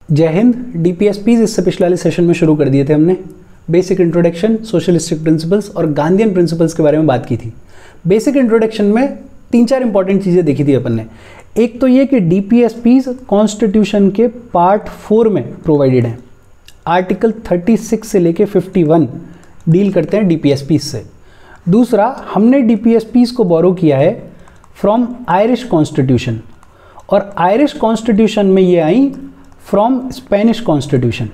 जय हिंद। डीपीएसपीज इससे पिछले वाले सेशन में शुरू कर दिए थे हमने। बेसिक इंट्रोडक्शन, सोशलिस्टिक प्रिंसिपल्स और गांधीयन प्रिंसिपल्स के बारे में बात की थी। बेसिक इंट्रोडक्शन में 3-4 इंपॉर्टेंट चीज़ें देखी थी अपन ने। एक तो ये कि डीपीएसपीज कॉन्स्टिट्यूशन के पार्ट 4 में प्रोवाइडेड हैं। आर्टिकल 36 से लेके 51 डील करते हैं डीपीएसपीज से। दूसरा, हमने डीपीएसपीज को बोरो किया है फ्रॉम आयरिश कॉन्स्टिट्यूशन, और आयरिश कॉन्स्टिट्यूशन में ये आई फ्रॉम स्पेनिश कॉन्स्टिट्यूशन।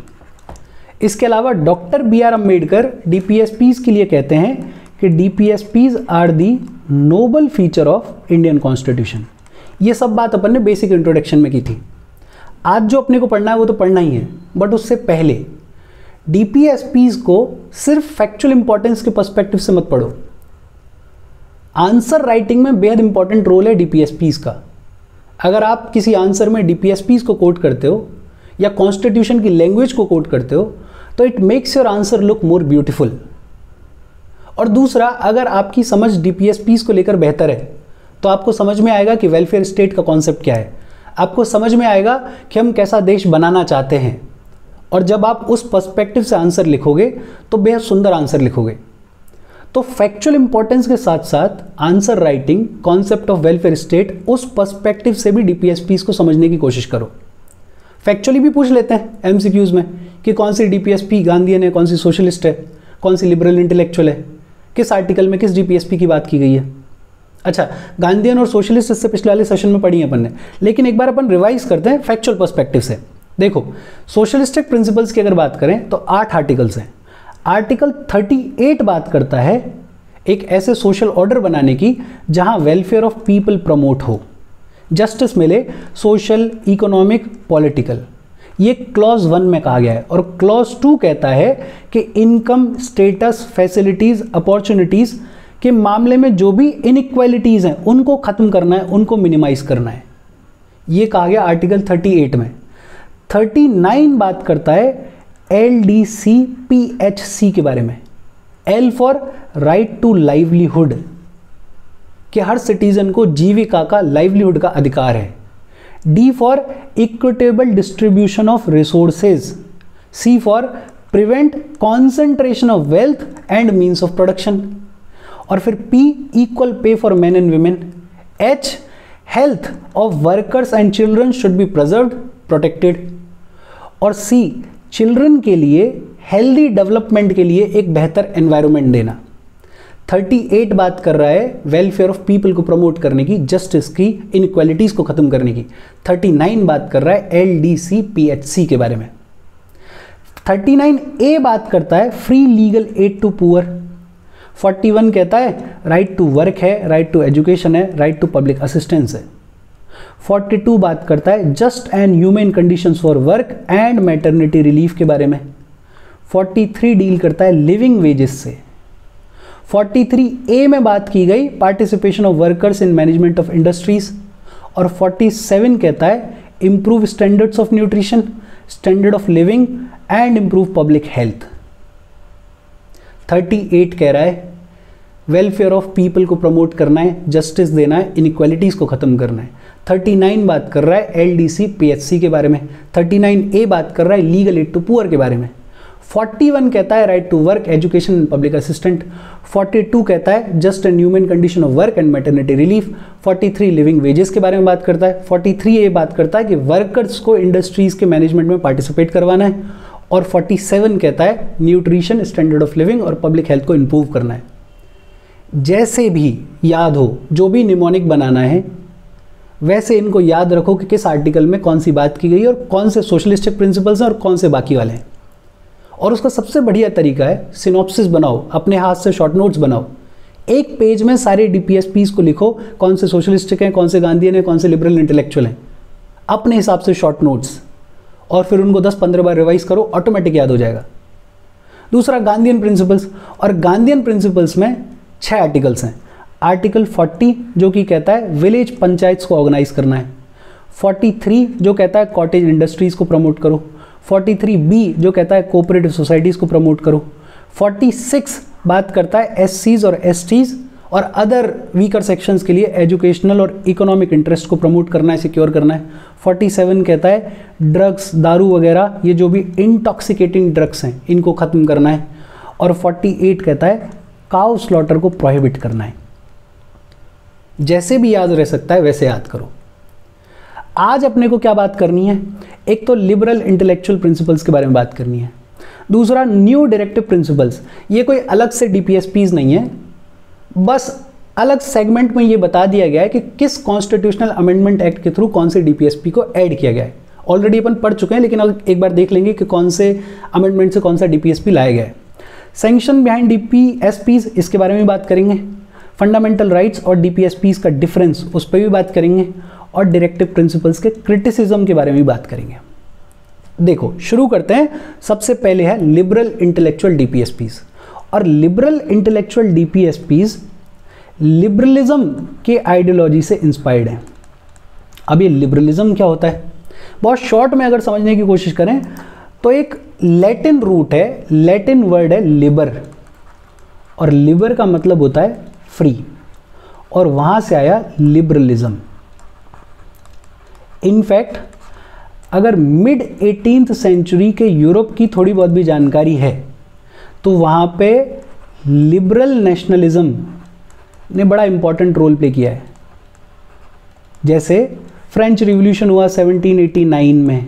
इसके अलावा डॉक्टर बी.आर. अम्बेडकर डीपीएसपीज के लिए कहते हैं कि DPSPs are the noble feature of Indian constitution. ये सब बात अपन ने बेसिक इंट्रोडक्शन में की थी। आज जो अपने को पढ़ना है वो तो पढ़ना ही है, बट उससे पहले डीपीएसपीज को सिर्फ फैक्चुअल इंपॉर्टेंस के पर्सपेक्टिव से मत पढ़ो। आंसर राइटिंग में बेहद इंपॉर्टेंट रोल है डीपीएसपीज का। अगर आप किसी आंसर में डीपीएसपीज को कोट करते हो या कॉन्स्टिट्यूशन की लैंग्वेज को कोट करते हो तो it makes your answer look more beautiful. और दूसरा, अगर आपकी समझ डीपीएसपीज को लेकर बेहतर है तो आपको समझ में आएगा कि वेलफेयर स्टेट का कॉन्सेप्ट क्या है, आपको समझ में आएगा कि हम कैसा देश बनाना चाहते हैं। और जब आप उस पर्सपेक्टिव से आंसर लिखोगे तो बेहद सुंदर आंसर लिखोगे। तो फैक्चुअल इंपॉर्टेंस के साथ साथ answer writing, concept of welfare state, उस पर्सपेक्टिव से भी डीपीएसपीज को समझने की कोशिश करो। फैक्चुअली भी पूछ लेते हैं एमसीक्यूज में कि कौन सी डीपीएसपी गांधीयन है, कौन सी सोशलिस्ट है, कौन सी लिबरल इंटेलेक्चुअल है, किस आर्टिकल में किस डीपीएसपी की बात की गई है। अच्छा, गांधीयन और सोशलिस्ट इससे पिछले वाले सेशन में पढ़ी है अपन ने, लेकिन एक बार अपन रिवाइज करते हैं फैक्चुअल पर्सपेक्टिव से। देखो, सोशलिस्टिक प्रिंसिपल्स की अगर बात करें तो 8 आर्टिकल्स हैं। आर्टिकल 38 बात करता है एक ऐसे सोशल ऑर्डर बनाने की जहां वेलफेयर ऑफ पीपल प्रमोट हो, जस्टिस मिले, सोशल, इकोनॉमिक, पॉलिटिकल। ये क्लॉज 1 में कहा गया है। और क्लॉज 2 कहता है कि इनकम, स्टेटस, फैसिलिटीज, अपॉर्चुनिटीज के मामले में जो भी इनइक्वालिटीज हैं उनको खत्म करना है, उनको मिनिमाइज करना है। ये कहा गया आर्टिकल 38 में। 39 बात करता है LDC-PHC के बारे में। L for right to livelihood, कि हर सिटीजन को जीविका का, लाइवलीहुड का अधिकार है। D for equitable distribution of resources. C for prevent concentration of wealth and means of production. और फिर P equal pay for main and women. H health of workers and children should be preserved, protected. और C children के लिए healthy development के लिए एक बेहतर environment देना। 38 बात कर रहा है वेलफेयर ऑफ पीपल को प्रमोट करने की, जस्टिस की, इनइक्वालिटीज को खत्म करने की। 39 बात कर रहा है LDC-PHC के बारे में। 39A बात करता है free legal aid to poor. 41 कहता है राइट टू वर्क है, राइट टू एजुकेशन है, राइट टू पब्लिक असिस्टेंस है। 42 बात करता है just and human conditions for work and maternity relief के बारे में। 43 डील करता है लिविंग वेजेस से। 43A में बात की गई participation of workers in management of industries. और 47 कहता है improve standards of nutrition, standard of living and improve public health. 38 कह रहा है वेलफेयर ऑफ पीपल को प्रमोट करना है, जस्टिस देना है, इनइक्वालिटीज को खत्म करना है। 39 बात कर रहा है LDC-PHC के बारे में। 39A बात कर रहा है लीगल एड टू पुअर के बारे में। 41 कहता है right to work, education and public assistant. 42 कहता है just and human condition of work and maternity relief. 43 living wages के बारे में बात करता है। 43A बात करता है कि वर्कर्स को इंडस्ट्रीज के मैनेजमेंट में पार्टिसिपेट करवाना है। और 47 कहता है न्यूट्रिशन, स्टैंडर्ड ऑफ लिविंग और पब्लिक हेल्थ को इंप्रूव करना है। जैसे भी याद हो, जो भी निमोनिक बनाना है वैसे इनको याद रखो कि किस आर्टिकल में कौन सी बात की गई और कौन से सोशलिस्टिक प्रिंसिपल्स हैं और कौन से बाकी वाले हैं। और उसका सबसे बढ़िया तरीका है सिनॉप्सिस बनाओ, अपने हाथ से शॉर्ट नोट्स बनाओ। एक पेज में सारे डीपीएसपीज को लिखो, कौन से सोशलिस्टिक हैं, कौन से गांधीयन हैं, कौन से लिबरल इंटेलेक्चुअल हैं, अपने हिसाब से शॉर्ट नोट्स। और फिर उनको 10-15 बार रिवाइज करो, ऑटोमेटिक याद हो जाएगा। दूसरा, गांधीयन प्रिंसिपल्स। और गांधीयन प्रिंसिपल्स में 6 आर्टिकल्स हैं। आर्टिकल 40 जो कि कहता है विलेज पंचायत्स को ऑर्गेनाइज करना है। 43 जो कहता है कॉटेज इंडस्ट्रीज को प्रमोट करो। 43B जो कहता है कोऑपरेटिव सोसाइटीज को प्रमोट करो। 46 बात करता है SCs और STs और अदर वीकर सेक्शंस के लिए एजुकेशनल और इकोनॉमिक इंटरेस्ट को प्रमोट करना है, सिक्योर करना है। 47 कहता है ड्रग्स, दारू वगैरह ये जो भी इंटॉक्सिकेटिंग ड्रग्स हैं इनको ख़त्म करना है। और 48 कहता है काउ स्लॉटर को प्रोहिबिट करना है। जैसे भी याद रह सकता है वैसे याद करो। आज अपने को क्या बात करनी है, एक तो लिबरल इंटेलेक्चुअल प्रिंसिपल्स के बारे में बात करनी है, दूसरा न्यू डायरेक्टिव प्रिंसिपल्स। ये कोई अलग से डीपीएसपीज नहीं है, बस अलग सेगमेंट में ये बता दिया गया है कि किस कॉन्स्टिट्यूशनल अमेंडमेंट एक्ट के थ्रू कौन से डीपीएसपी को ऐड किया गया है। ऑलरेडी अपन पढ़ चुके हैं, लेकिन अब एक बार देख लेंगे कि कौन से अमेंडमेंट से कौन सा डीपीएसपी लाया गया है। सैंक्शन बिहाइंड डीपीएसपीज, इसके बारे में बात करेंगे। फंडामेंटल राइट्स और डीपीएसपीज का डिफरेंस, उस पर भी बात करेंगे। और डायरेक्टिव प्रिंसिपल्स के क्रिटिसिज्म के बारे में भी बात करेंगे। देखो शुरू करते हैं। सबसे पहले है लिबरल इंटेलेक्चुअल डीपीएसपीज। और लिबरल इंटेलेक्चुअल डीपीएसपीज लिबरलिज्म के आइडियोलॉजी से इंस्पायर्ड है। अब ये लिबरलिज्म क्या होता है, बहुत शॉर्ट में अगर समझने की कोशिश करें तो एक लैटिन रूट है, लैटिन वर्ड है लिबर, और लिबर का मतलब होता है फ्री, और वहां से आया लिबरलिज्म। इनफैक्ट अगर मिड 18th सेंचुरी के यूरोप की थोड़ी बहुत भी जानकारी है तो वहाँ पे लिबरल नेशनलिज्म ने बड़ा इंपॉर्टेंट रोल प्ले किया है। जैसे फ्रेंच रिवॉल्यूशन हुआ 1789 में,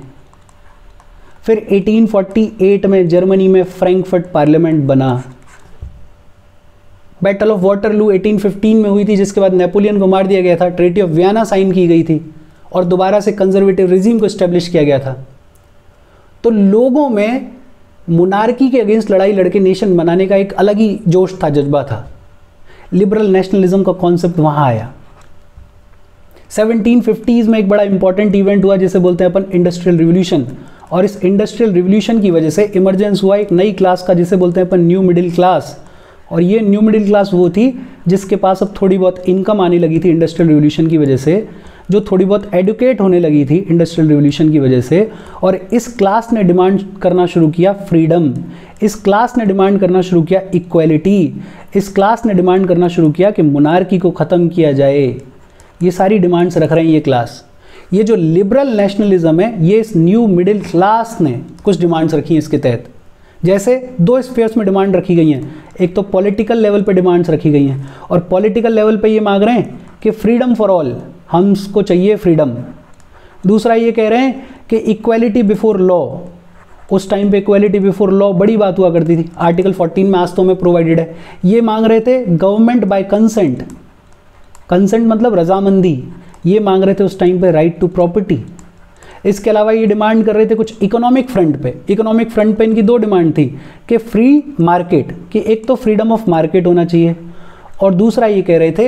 फिर 1848 में जर्मनी में फ्रैंकफर्ट पार्लियामेंट बना, बैटल ऑफ वाटरलू 1815 में हुई थी, जिसके बाद नेपोलियन को मार दिया गया था, ट्रीटी ऑफ वियना साइन की गई थी और दोबारा से कंजर्वेटिव रिजीम को एस्टेब्लिश किया गया था। तो लोगों में मोनार्की के अगेंस्ट लड़ाई लड़के नेशन बनाने का एक अलग ही जोश था, जज्बा था। लिबरल नेशनलिज्म का कॉन्सेप्ट वहां आया। 1750s में एक बड़ा इंपॉर्टेंट इवेंट हुआ जिसे बोलते हैं अपन इंडस्ट्रियल रिवॉल्यूशन, और इस इंडस्ट्रियल रिवॉल्यूशन की वजह से इमरजेंस हुआ एक नई क्लास का जिसे बोलते हैं अपन न्यू मिडिल क्लास। और ये न्यू मिडिल क्लास वो थी जिसके पास अब थोड़ी बहुत इनकम आने लगी थी इंडस्ट्रियल रिवॉल्यूशन की वजह से, जो थोड़ी बहुत एडुकेट होने लगी थी इंडस्ट्रियल रिवॉल्यूशन की वजह से। और इस क्लास ने डिमांड करना शुरू किया फ्रीडम, इस क्लास ने डिमांड करना शुरू किया इक्वालिटी, इस क्लास ने डिमांड करना शुरू किया कि मोनार्की को ख़त्म किया जाए। ये सारी डिमांड्स रख रहे हैं ये क्लास। ये जो लिबरल नेशनलिज्म है ये इस न्यू मिडिल क्लास ने कुछ डिमांड्स रखी हैं इसके तहत। जैसे दो स्फीयर्स में डिमांड रखी गई हैं, एक तो पॉलिटिकल लेवल पे डिमांड्स रखी गई हैं, और पॉलिटिकल लेवल पे ये मांग रहे हैं कि फ्रीडम फॉर ऑल, हमको चाहिए फ्रीडम। दूसरा ये कह रहे हैं कि इक्वालिटी बिफोर लॉ, उस टाइम पे इक्वालिटी बिफोर लॉ बड़ी बात हुआ करती थी, आर्टिकल 14 में आज तो में प्रोवाइडेड है। ये मांग रहे थे गवर्नमेंट बाय कंसेंट, कंसेंट मतलब रजामंदी, ये मांग रहे थे उस टाइम पे राइट टू प्रॉपर्टी। इसके अलावा ये डिमांड कर रहे थे कुछ इकोनॉमिक फ्रंट पे। इकोनॉमिक फ्रंट पे इनकी दो डिमांड थी कि फ्री मार्केट, कि एक तो फ्रीडम ऑफ मार्केट होना चाहिए, और दूसरा ये कह रहे थे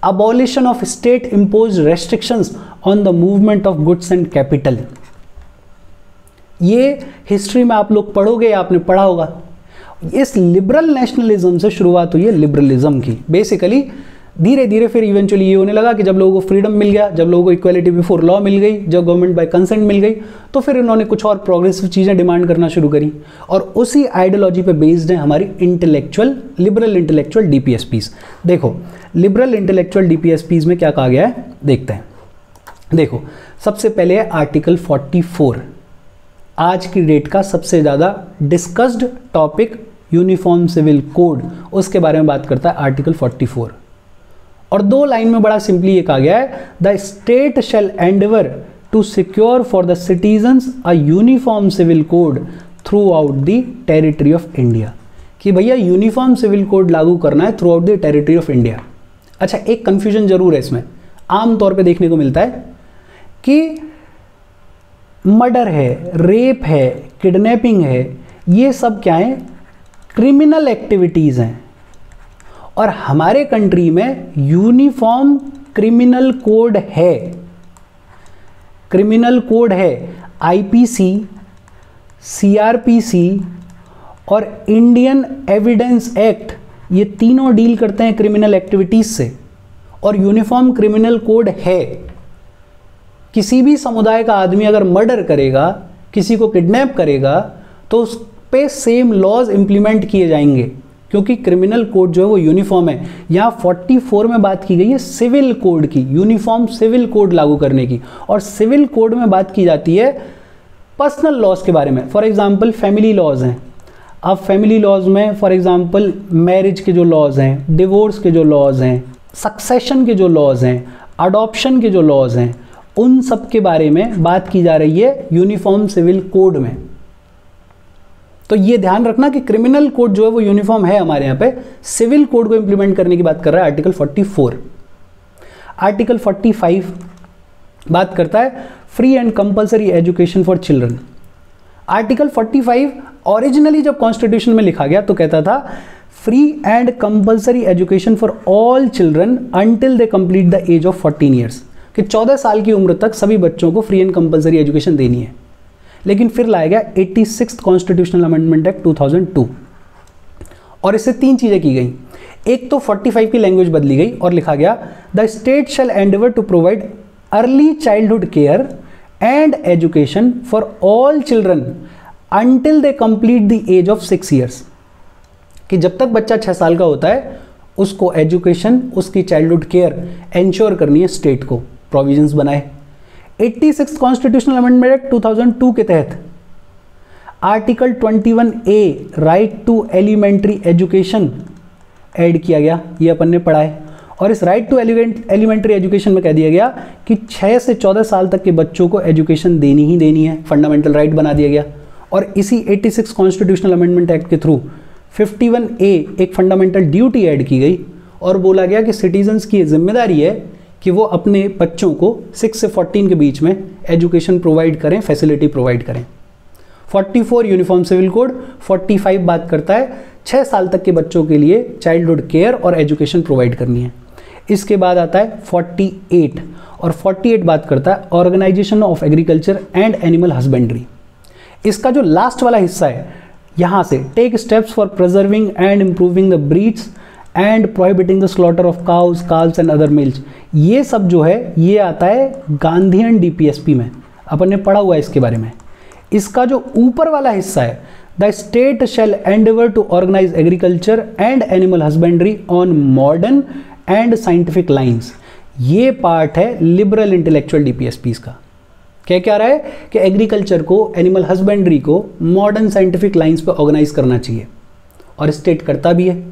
abolition of state impose restrictions on the movement of goods and capital. ये हिस्ट्री में आप लोग पढ़ोगे या आपने पढ़ा होगा। इस लिबरल नेशनलिज्म से शुरुआत हुई है लिबरलिज्म की। बेसिकली धीरे धीरे फिर इवेंचुअली ये होने लगा कि जब लोगों को फ्रीडम मिल गया, जब लोगों को इक्वालिटी बिफोर लॉ मिल गई, जब गवर्नमेंट बाय कंसेंट मिल गई, तो फिर इन्होंने कुछ और प्रोग्रेसिव चीज़ें डिमांड करना शुरू करी, और उसी आइडियोलॉजी पे बेस्ड है हमारी इंटेलेक्चुअल लिबरल इंटेलेक्चुअल डीपीएसपीज। देखो लिबरल इंटेलेक्चुअल डीपीएसपीज में क्या कहा गया है देखते हैं। देखो सबसे पहले है आर्टिकल 44, आज की डेट का सबसे ज़्यादा discussed topic uniform civil code, उसके बारे में बात करता है आर्टिकल 44। और दो लाइन में बड़ा सिंपली ये कहा गया है, the state shall endeavour to secure for the citizens a uniform civil code throughout the territory of India, कि भैया यूनिफॉर्म सिविल कोड लागू करना है throughout the territory of India. अच्छा एक कंफ्यूजन जरूर है इसमें, आमतौर पे देखने को मिलता है कि मर्डर है, रेप है, किडनैपिंग है, ये सब क्या है, क्रिमिनल एक्टिविटीज़ हैं, और हमारे कंट्री में यूनिफॉर्म क्रिमिनल कोड है। क्रिमिनल कोड है आईपीसी, सीआरपीसी और इंडियन एविडेंस एक्ट, ये तीनों डील करते हैं क्रिमिनल एक्टिविटीज से, और यूनिफॉर्म क्रिमिनल कोड है। किसी भी समुदाय का आदमी अगर मर्डर करेगा, किसी को किडनैप करेगा, तो उस पे सेम लॉज इंप्लीमेंट किए जाएंगे। क्योंकि क्रिमिनल कोड जो है वो यूनिफॉर्म है। यहाँ 44 में बात की गई है सिविल कोड की, यूनिफॉर्म सिविल कोड लागू करने की, और सिविल कोड में बात की जाती है पर्सनल लॉज के बारे में। फॉर एग्जांपल फैमिली लॉज हैं, अब फैमिली लॉज में फॉर एग्जांपल मैरिज के जो लॉज हैं, डिवोर्स के जो लॉज हैं, सक्सेशन के जो लॉज हैं, अडॉप्शन के जो लॉज हैं, उन सब के बारे में बात की जा रही है यूनिफॉर्म सिविल कोड में। तो ये ध्यान रखना कि क्रिमिनल कोड जो है वो यूनिफॉर्म है हमारे यहाँ पे, सिविल कोड को इंप्लीमेंट करने की बात कर रहा है आर्टिकल 44। आर्टिकल 45 बात करता है free and compulsory education for children. Article 45 originally जब कॉन्स्टिट्यूशन में लिखा गया तो कहता था free and compulsory education for all children until they complete the age of 14 years, कि 14 साल की उम्र तक सभी बच्चों को फ्री एंड कंपल्सरी एजुकेशन देनी है। लेकिन फिर लाया गया 86th कॉन्स्टिट्यूशनल अमेंडमेंट एक्ट 2002 और इससे 3 चीजें की गई। एक तो 45 की लैंग्वेज बदली गई और लिखा गया the state shall endeavour to provide early childhood care and education for all children until they complete the age of 6 years, कि जब तक बच्चा 6 साल का होता है उसको एजुकेशन, उसकी चाइल्डहुड केयर एंश्योर करनी है स्टेट को, प्रोविजंस बनाए। 86th कॉन्स्टिट्यूशनल अमेंडमेंट एक्ट 2002 के तहत article 21A right to elementary education add किया गया, ये अपन ने पढ़ा है। और इस राइट टू एलिमेंट्री एजुकेशन में कह दिया गया कि 6 से 14 साल तक के बच्चों को एजुकेशन देनी ही देनी है, फंडामेंटल राइट बना दिया गया। और इसी 86 कॉन्स्टिट्यूशनल अमेंडमेंट एक्ट के थ्रू 51A एक फंडामेंटल ड्यूटी ऐड की गई और बोला गया कि सिटीजन्स की जिम्मेदारी है कि वो अपने बच्चों को 6 से 14 के बीच में एजुकेशन प्रोवाइड करें, फैसिलिटी प्रोवाइड करें। 44 यूनिफॉर्म सिविल कोड, 45 बात करता है 6 साल तक के बच्चों के लिए चाइल्डहुड केयर और एजुकेशन प्रोवाइड करनी है। इसके बाद आता है 48 और 48 बात करता है organisation of agriculture and animal husbandry. इसका जो लास्ट वाला हिस्सा है यहाँ से take steps for preserving and improving the breeds and prohibiting the slaughter of cows, calves and other milch, ये सब जो है ये आता है गांधीयन डीपीएसपी में, अपन ने पढ़ा हुआ है इसके बारे में। इसका जो ऊपर वाला हिस्सा है the state shall endeavour to organise agriculture and animal husbandry on modern and scientific lines, ये पार्ट है लिबरल इंटेलेक्चुअल डीपीएसपीज का। क्या रहा है कि एग्रीकल्चर को, एनिमल हस्बेंड्री को मॉडर्न साइंटिफिक लाइन्स पे ऑर्गेनाइज करना चाहिए और स्टेट करता भी है।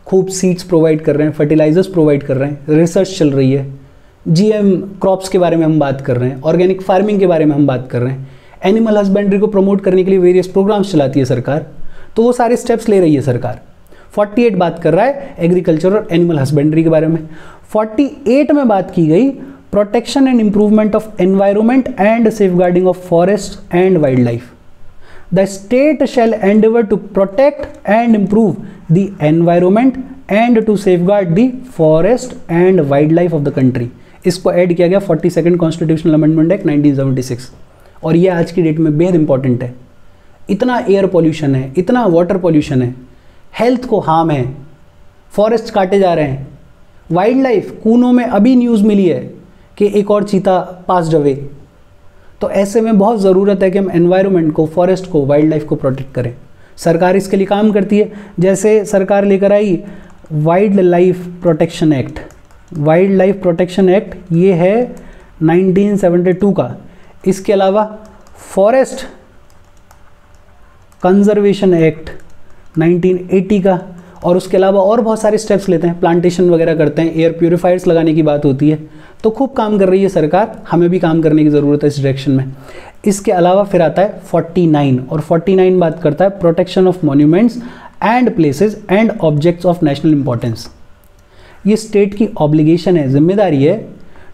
खूब सीड्स प्रोवाइड कर रहे हैं, फर्टिलाइजर्स प्रोवाइड कर रहे हैं, रिसर्च चल रही है, जीएम क्रॉप्स के बारे में हम बात कर रहे हैं, ऑर्गेनिक फार्मिंग के बारे में हम बात कर रहे हैं, एनिमल हस्बेंड्री को प्रमोट करने के लिए वेरियस प्रोग्राम्स चलाती है सरकार, तो वो सारे स्टेप्स ले रही है सरकार। 48 बात कर रहा है एग्रीकल्चर और एनिमल हस्बेंड्री के बारे में। 48 में बात की गई protection and improvement of environment and safeguarding of forest and wild life. The state shall endeavor to protect and improve the environment and to safeguard the forest and wildlife of the country। इसको add किया गया 42nd constitutional amendment act 1976 और ये आज की date में बेहद important है। इतना एयर पॉल्यूशन है, इतना वाटर पॉल्यूशन है, हेल्थ को हार्म है, फॉरेस्ट काटे जा रहे हैं, वाइल्ड लाइफ, कूनों में अभी न्यूज़ मिली है कि एक और चीता पास अवे। तो ऐसे में बहुत ज़रूरत है कि हम एनवायरनमेंट को, फॉरेस्ट को, वाइल्ड लाइफ को प्रोटेक्ट करें। सरकार इसके लिए काम करती है, जैसे सरकार लेकर आई wildlife protection act. Wildlife protection act ये है 1972 का। इसके अलावा फॉरेस्ट कंजर्वेशन एक्ट 1980 का, और उसके अलावा और बहुत सारे स्टेप्स लेते हैं, प्लांटेशन वगैरह करते हैं, एयर प्योरीफायर्स लगाने की बात होती है। तो खूब काम कर रही है सरकार, हमें भी काम करने की ज़रूरत है इस डायरेक्शन में। इसके अलावा फिर आता है 49 और 49 बात करता है protection of monuments and places and objects of national importance. ये स्टेट की ऑब्लिगेशन है, जिम्मेदारी है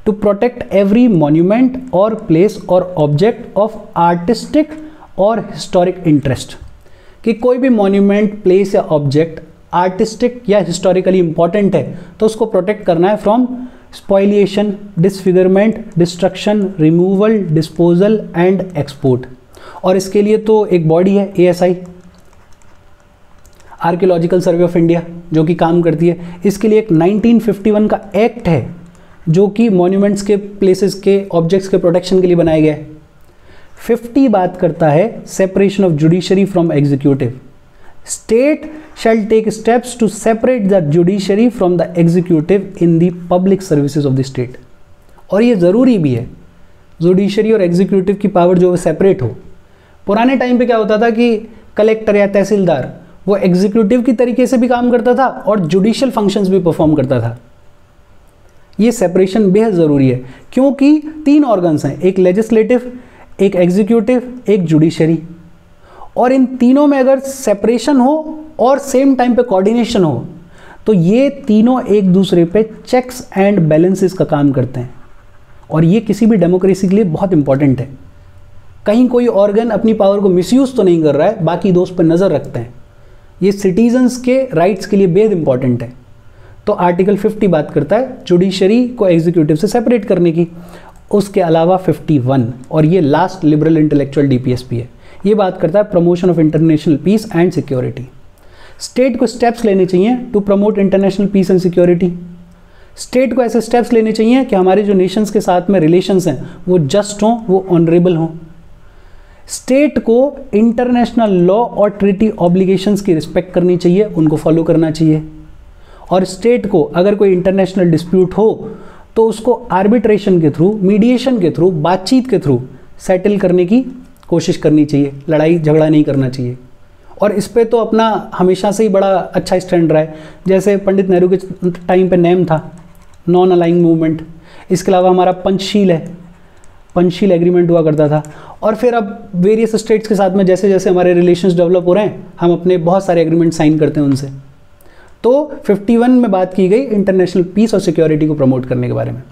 टू प्रोटेक्ट एवरी मॉन्यूमेंट और प्लेस और ऑब्जेक्ट ऑफ आर्टिस्टिक और हिस्टोरिक इंटरेस्ट, कि कोई भी मॉन्यूमेंट, प्लेस या ऑब्जेक्ट आर्टिस्टिक या हिस्टोरिकली इंपॉर्टेंट है तो उसको प्रोटेक्ट करना है from spoliation, disfigurement, destruction, removal, disposal and export. और इसके लिए तो एक बॉडी है ASI, archaeological survey of India, जो कि काम करती है। इसके लिए एक 1951 का एक्ट है जो कि मॉन्यूमेंट्स के, प्लेसेस के, ऑब्जेक्ट्स के प्रोटेक्शन के लिए बनाया गया है। 50 बात करता है separation of judiciary from executive, state shall take steps to separate the judiciary from the executive in the public services of the state. और ये ज़रूरी भी है, जुडिशरी और एग्जीक्यूटिव की पावर जो है सेपरेट हो। पुराने टाइम पे क्या होता था कि कलेक्टर या तहसीलदार वो एग्जीक्यूटिव की तरीके से भी काम करता था और जुडिशियल फंक्शंस भी परफॉर्म करता था। ये सेपरेशन बेहद ज़रूरी है क्योंकि 3 ऑर्गन्स हैं, एक लेजिस्लेटिव, एक एग्जीक्यूटिव, एक जुडिशरी, और इन तीनों में अगर सेपरेशन हो और सेम टाइम पे कोऑर्डिनेशन हो तो ये तीनों एक दूसरे पे चेक्स एंड बैलेंसेस का काम करते हैं। और ये किसी भी डेमोक्रेसी के लिए बहुत इंपॉर्टेंट है। कहीं कोई ऑर्गन अपनी पावर को मिसयूज तो नहीं कर रहा है, बाकी दोस्त पर नज़र रखते हैं। ये सिटीजन्स के राइट्स के लिए बेहद इंपॉर्टेंट है। तो आर्टिकल 50 बात करता है जुडिशरी को एग्जीक्यूटिव से सेपरेट करने की। उसके अलावा 51, और ये लास्ट लिबरल इंटेलेक्चुअल डीपीएसपी है, ये बात करता है promotion of international peace and security. State को स्टेप्स लेने चाहिए to promote international peace and security. State को ऐसे स्टेप्स लेने चाहिए कि हमारे जो नेशंस के साथ में रिलेशंस हैं वो जस्ट हों, वो ऑनरेबल हों। स्टेट को इंटरनेशनल लॉ और ट्रीटी ऑब्लिगेशंस की रिस्पेक्ट करनी चाहिए, उनको फॉलो करना चाहिए। और स्टेट को अगर कोई इंटरनेशनल डिस्प्यूट हो तो उसको आर्बिट्रेशन के थ्रू, मीडिएशन के थ्रू, बातचीत के थ्रू सेटल करने की कोशिश करनी चाहिए, लड़ाई झगड़ा नहीं करना चाहिए। और इस पे तो अपना हमेशा से ही बड़ा अच्छा स्टैंड रहा है। जैसे पंडित नेहरू के टाइम पे नेम था नॉन अलाइंग मूवमेंट। इसके अलावा हमारा पंचशील है, पंचशील एग्रीमेंट हुआ करता था। और फिर अब वेरियस स्टेट्स के साथ में जैसे जैसे हमारे रिलेशंस डेवलप हो रहे हैं, हम अपने बहुत सारे एग्रीमेंट साइन करते हैं उनसे। तो 51 में बात की गई इंटरनेशनल पीस और सिक्योरिटी को प्रमोट करने के बारे में।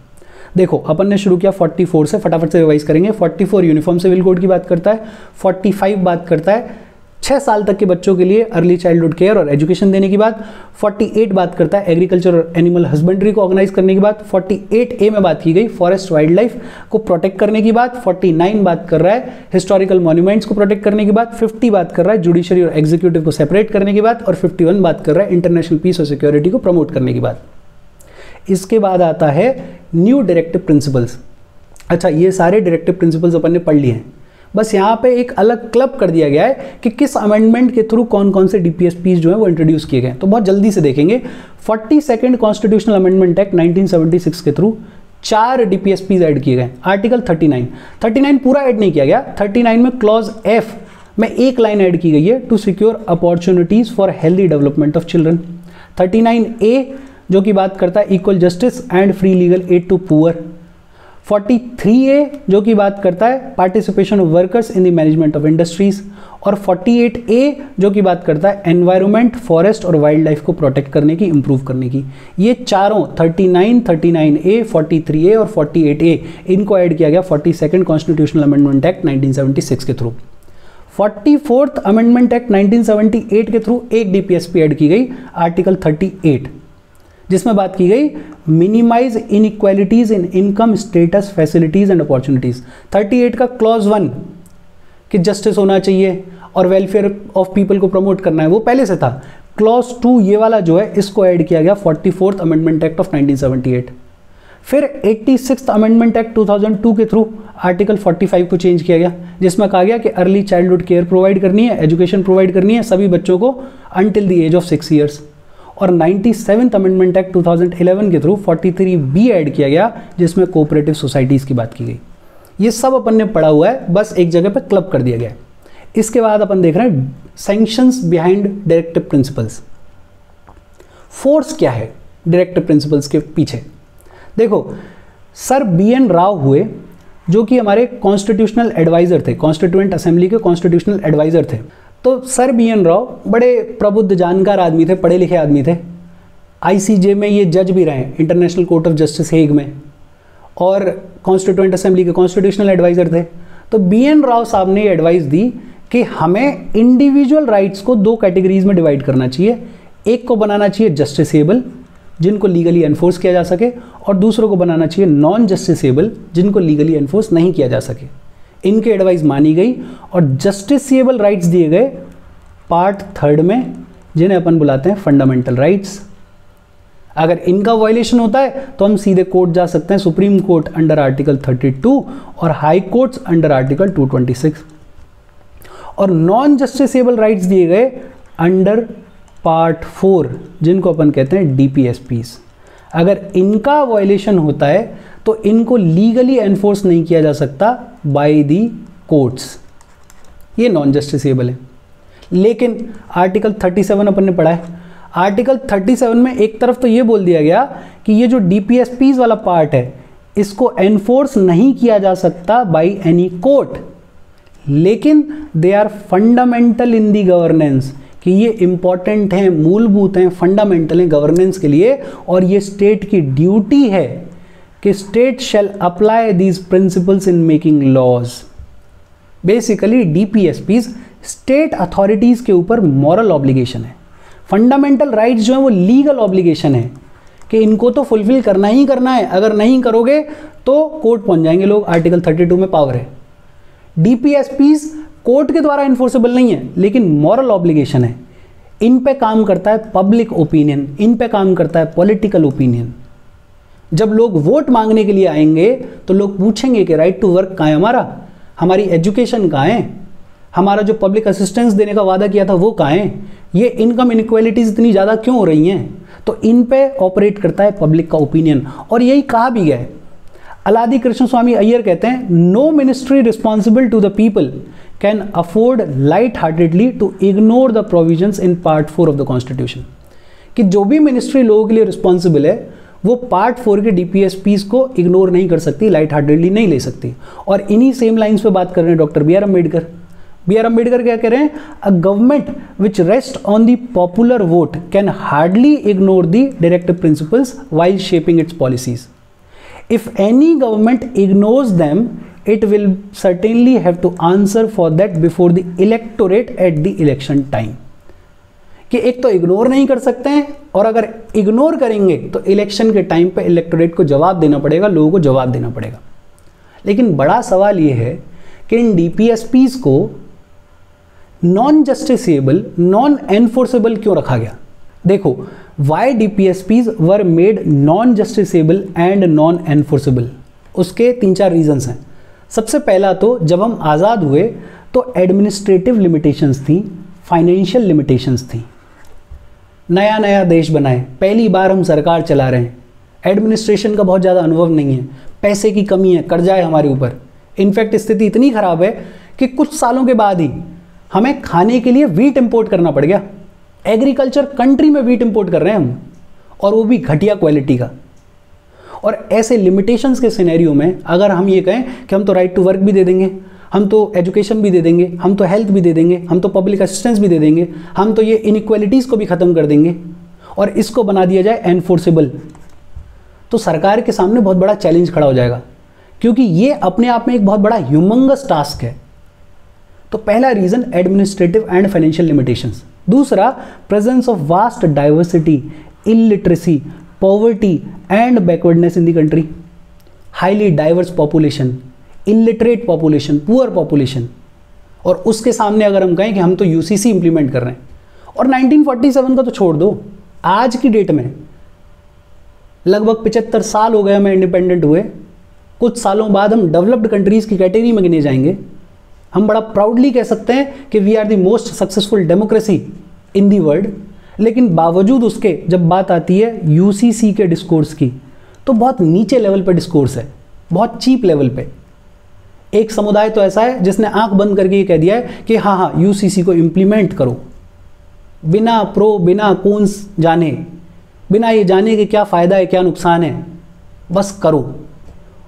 देखो अपन ने शुरू किया 44 से, फटाफट से रिवाइज करेंगे। 44 यूनिफॉर्म सिविल कोड की बात करता है। 45 बात करता है 6 साल तक के बच्चों के लिए अर्ली चाइल्डहुड केयर और एजुकेशन देने की बात। 48 बात करता है एग्रीकल्चर और एनिमल हस्बेंड्री को ऑर्गेनाइज करने की बात। 48A में बात की गई फॉरेस्ट वाइल्ड लाइफ को प्रोटेक्ट करने की बात। 49 बात कर रहा है हिस्टोरिकल मॉन्यूमेंट्स को प्रोटेक्ट करने की बात। 50 बात कर रहा है जुडिशरी और एग्जीक्यूटिव को सेपरेट करने की बात। और 51 बात कर रहा है इंटरनेशनल पीस और सिक्योरिटी को प्रमोट करने की बात। इसके बाद आता है न्यू डायरेक्टिव प्रिंसिपल्स। अच्छा, ये सारे डायरेक्टिव प्रिंसिपल्स अपन ने पढ़ लिए हैं, बस यहाँ पे एक अलग क्लब कर दिया गया है कि किस अमेंडमेंट के थ्रू कौन कौन से डीपीएसपीज जो है वो इंट्रोड्यूस किए गए। तो बहुत जल्दी से देखेंगे। 42nd कॉन्स्टिट्यूशनल अमेंडमेंट एक्ट 1976 के थ्रू 4 डीपीएसपीज ऐड किए गए। आर्टिकल 39 पूरा ऐड नहीं किया गया। 39 में क्लॉज F में एक लाइन ऐड की गई है, to secure opportunities for healthy development of children. 39A जो कि बात करता है equal justice and free legal aid to poor. 43A जो कि बात करता है participation of workers in the management of industries. और 48A जो कि बात करता है एनवायरनमेंट, फॉरेस्ट और वाइल्ड लाइफ को प्रोटेक्ट करने की, इंप्रूव करने की। ये चारों 39, 39A, 43A और 48A इनको ऐड किया गया 42nd कॉन्स्टिट्यूशनल अमेंडमेंट एक्ट 1976 के थ्रू। 44th अमेंडमेंट एक्ट 1978 के थ्रू एक डीपीएसपी ऐड की गई, आर्टिकल 38, जिसमें बात की गई minimise inequalities in income, status, facilities and opportunities. 38 का क्लॉज 1 कि जस्टिस होना चाहिए और वेलफेयर ऑफ पीपल को प्रमोट करना है, वो पहले से था। क्लॉज 2 ये वाला जो है इसको ऐड किया गया 44th अमेंडमेंट एक्ट ऑफ 1978। फिर 86th अमेंडमेंट एक्ट 2002 के थ्रू आर्टिकल 45 को चेंज किया गया, जिसमें कहा गया कि अर्ली चाइल्डहुड केयर प्रोवाइड करनी है, एजुकेशन प्रोवाइड करनी है सभी बच्चों को until the age of 6 years. और 97th अमेंडमेंट एक्ट 2011 के थ्रू 43B ऐड किया गया, जिसमें कोऑपरेटिव सोसाइटीज़ की बात की गई। ये सब अपन ने पढ़ा हुआ है, बस एक जगह पर क्लब कर दिया गया है। इसके बाद अपन देख रहे हैं sanctions behind directive principles. Force क्या है डायरेक्टिव प्रिंसिपल्स के पीछे? देखो, सर BN राव हुए जो कि हमारे कॉन्स्टिट्यूशनल एडवाइज़र थे, कॉन्स्टिट्यूएंट असेंबली के कॉन्स्टिट्यूशनल एडवाइज़र थे। तो सर BN राव बड़े प्रबुद्ध जानकार आदमी थे, पढ़े लिखे आदमी थे। ICJ में ये जज भी रहे, international court of justice Hague में, और कॉन्स्टिट्यूएंट असेंबली के कॉन्स्टिट्यूशनल एडवाइज़र थे। तो BN राव साहब ने एडवाइस दी कि हमें इंडिविजुअल राइट्स को 2 कैटेगरीज में डिवाइड करना चाहिए। एक को बनाना चाहिए जस्टिसेबल, जिनको लीगली एनफोर्स किया जा सके, और दूसरों को बनाना चाहिए नॉन जस्टिसेबल, जिनको लीगली एनफोर्स नहीं किया जा सके। इनके एडवाइस मानी गई और जस्टिसेबल राइट्स दिए गए पार्ट 3 में, जिन्हें अपन बुलाते हैं फंडामेंटल राइट्स। अगर इनका वायलेशन होता है तो हम सीधे कोर्ट जा सकते हैं, सुप्रीम कोर्ट अंडर आर्टिकल 32 और हाई कोर्ट्स अंडर आर्टिकल 226। और नॉन जस्टिसेबल राइट्स दिए गए अंडर पार्ट 4, जिनको अपन कहते हैं डीपीएसपीस। अगर इनका वायलेशन होता है तो इनको लीगली एनफोर्स नहीं किया जा सकता बाय दी कोर्ट्स, ये नॉन जस्टिसेबल है। लेकिन आर्टिकल 37 अपन ने पढ़ा है, आर्टिकल 37 में एक तरफ तो ये बोल दिया गया कि ये जो डीपीएसपीस वाला पार्ट है इसको एनफोर्स नहीं किया जा सकता बाय एनी कोर्ट, लेकिन they are fundamental in the governance, कि ये इंपॉर्टेंट हैं, मूलभूत हैं, फंडामेंटल हैं गवर्नेंस के लिए, और ये स्टेट की ड्यूटी है कि state shall apply these principles in making laws. Basically DPSPs state authorities के ऊपर मॉरल ऑब्लिगेशन है। फंडामेंटल राइट्स जो है वो लीगल ऑब्लिगेशन है कि इनको तो फुलफिल करना ही करना है, अगर नहीं करोगे तो कोर्ट पहुंच जाएंगे लोग, आर्टिकल 32 में पावर है। डीपीएसपीस कोर्ट के द्वारा इन्फोर्सेबल नहीं है, लेकिन मॉरल ऑब्लिगेशन है। इन पे काम करता है पब्लिक ओपिनियन, इन पे काम करता है पॉलिटिकल ओपिनियन। जब लोग वोट मांगने के लिए आएंगे तो लोग पूछेंगे कि राइट टू वर्क कहाँ है हमारा, हमारी एजुकेशन कहाँ है, हमारा जो पब्लिक असिस्टेंस देने का वादा किया था वो कहाँ है, ये इनकम इनइक्वालिटीज इतनी ज़्यादा क्यों हो रही हैं। तो इन पे ऑपरेट करता है पब्लिक का ओपिनियन, और यही कहा भी गया है। अलादी कृष्ण स्वामी अय्यर कहते हैं, no ministry responsible to the people can afford light heartedly to ignore the provisions in part 4 of the constitution, कि जो भी मिनिस्ट्री लोगों के लिए रिस्पॉन्सिबल है वो पार्ट 4 के डीपीएसपीस को इग्नोर नहीं कर सकती, लाइट हार्टेडली नहीं ले सकती। और इन्हीं सेम लाइंस पे बात कर रहे हैं doctor B R Ambedkar. B R Ambedkar क्या कह रहे हैं, a government which rest on the popular vote can hardly ignore the directive principles while shaping its policies. If any government ignores them it will certainly have to answer for that before the electorate at the election time। कि एक तो ignore नहीं कर सकते हैं, और अगर ignore करेंगे तो इलेक्शन के टाइम पे इलेक्टोरेट को जवाब देना पड़ेगा, लोगों को जवाब देना पड़ेगा। लेकिन बड़ा सवाल ये है कि इन डीपीएसपीस को नॉन जस्टिसेबल, नॉन एनफोर्सेबल क्यों रखा गया। देखो, why DPSPs were made non justiciable and non enforceable, उसके 3-4 रीजंस हैं। सबसे पहला तो जब हम आज़ाद हुए तो एडमिनिस्ट्रेटिव लिमिटेशंस थी, फाइनेंशियल लिमिटेशंस थी। नया नया देश बनाए, पहली बार हम सरकार चला रहे हैं, एडमिनिस्ट्रेशन का बहुत ज़्यादा अनुभव नहीं है, पैसे की कमी है, कर्जा है हमारे ऊपर। इनफैक्ट स्थिति इतनी ख़राब है कि कुछ सालों के बाद ही हमें खाने के लिए वीट इंपोर्ट करना पड़ गया। एग्रीकल्चर कंट्री में वीट इंपोर्ट कर रहे हैं हम, और वो भी घटिया क्वालिटी का। और ऐसे लिमिटेशंस के सिनेरियो में अगर हम ये कहें कि हम तो राइट टू वर्क भी दे देंगे, हम तो एजुकेशन भी दे देंगे, हम तो हेल्थ भी दे देंगे, हम तो पब्लिक असिस्टेंस भी दे देंगे, हम तो ये इनइक्वालिटीज़ को भी ख़त्म कर देंगे, और इसको बना दिया जाए एनफोर्सेबल, तो सरकार के सामने बहुत बड़ा चैलेंज खड़ा हो जाएगा, क्योंकि ये अपने आप में एक बहुत बड़ा ह्यूमंगस टास्क है। तो पहला reason administrative and financial limitations. दूसरा, presence of vast diversity, illiteracy, poverty and backwardness in the country. Highly diverse population, illiterate population, poor population, और उसके सामने अगर हम कहें कि हम तो यूसीसी इंप्लीमेंट कर रहे हैं, और 1947 का तो छोड़ दो, आज की डेट में लगभग 75 साल हो गए हमें इंडिपेंडेंट हुए, कुछ सालों बाद हम डेवलप्ड कंट्रीज़ की कैटेगरी में गिने जाएंगे। हम बड़ा प्राउडली कह सकते हैं कि we are the most successful democracy in the world, लेकिन बावजूद उसके जब बात आती है यूसीसी के डिस्कोर्स की, तो बहुत नीचे लेवल पे डिस्कोर्स है, बहुत चीप लेवल पे। एक समुदाय तो ऐसा है जिसने आंख बंद करके ये कह दिया है कि हाँ हाँ यूसीसी को इम्प्लीमेंट करो, बिना प्रो बिना कॉन्स जाने, बिना ये जाने कि क्या फ़ायदा है क्या नुकसान है, बस करो।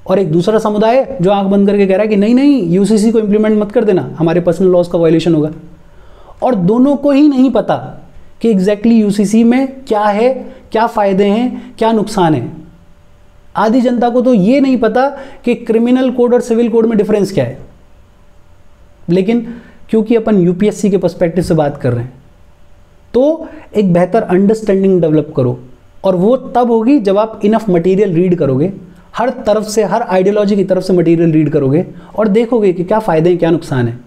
और एक दूसरा समुदाय है जो आंख बंद करके कह रहा है कि नहीं नहीं यूसीसी को इम्प्लीमेंट मत कर देना, हमारे पर्सनल लॉज का वायलेशन होगा। और दोनों को ही नहीं पता कि एग्जैक्टली यूसीसी में क्या है, क्या फ़ायदे हैं, क्या नुकसान है। आधी जनता को तो ये नहीं पता कि क्रिमिनल कोड और सिविल कोड में डिफरेंस क्या है। लेकिन क्योंकि अपन यूपीएससी के पर्सपेक्टिव से बात कर रहे हैं, तो एक बेहतर अंडरस्टैंडिंग डेवलप करो, और वो तब होगी जब आप इनफ मटेरियल रीड करोगे, हर तरफ से, हर आइडियोलॉजी की तरफ से मटेरियल रीड करोगे और देखोगे कि क्या फ़ायदे हैं क्या नुकसान है।